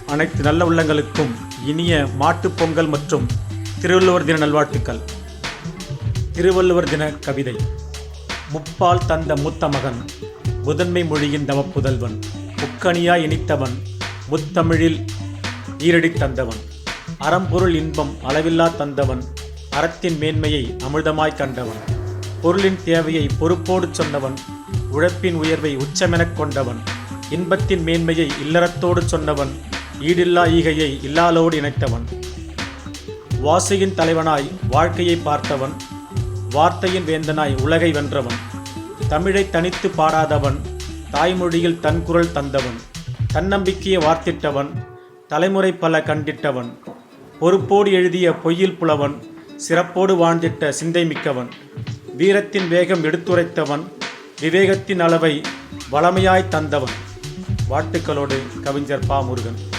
அனைத்து நல்ல உள்ளங்களுக்கும் இனிய மாட்டுப் பொங்கல் மற்றும் திருவள்ளுவர் தின நல்வாழ்த்துக்கள். திருவள்ளுவர் தின கவிதை. முப்பால் தந்த மூத்த மகன், முதன்மை மொழியின் தவப்புதல்வன், முக்கணியாய் இனித்தவன், முத்தமிழில் ஈரடி தந்தவன், அறம்பொருள் இன்பம் அளவில்லா தந்தவன், அறத்தின் மேன்மையை அமிர்தமாய் கண்டவன், பொருளின் தேவையை பொறுப்போடு சொன்னவன், உழைப்பின் உயர்வை உச்சமெனக் கொண்டவன், இன்பத்தின் மேன்மையை இல்லறத்தோடு சொன்னவன், ஈடில்லா ஈகையை இல்லாலோடு இணைத்தவன், வாசையின் தலைவனாய் வாழ்க்கையை பார்த்தவன், வார்த்தையின் வேந்தனாய் உலகை வென்றவன், தமிழை தனித்து பாடாதவன், தாய்மொழியில் தன் குரல் தந்தவன், தன்னம்பிக்கையை வார்த்திட்டவன், தலைமுறை பல கண்டிட்டவன், பொறுப்போடு எழுதிய பொய்யில் புலவன், சிறப்போடு வாழ்ந்திட்ட சிந்தை மிக்கவன், வீரத்தின் வேகம் எடுத்துரைத்தவன், விவேகத்தின் அளவை வளமையாய் தந்தவன். வாழ்த்துக்களோடு கவிஞர் பா. முருகன்.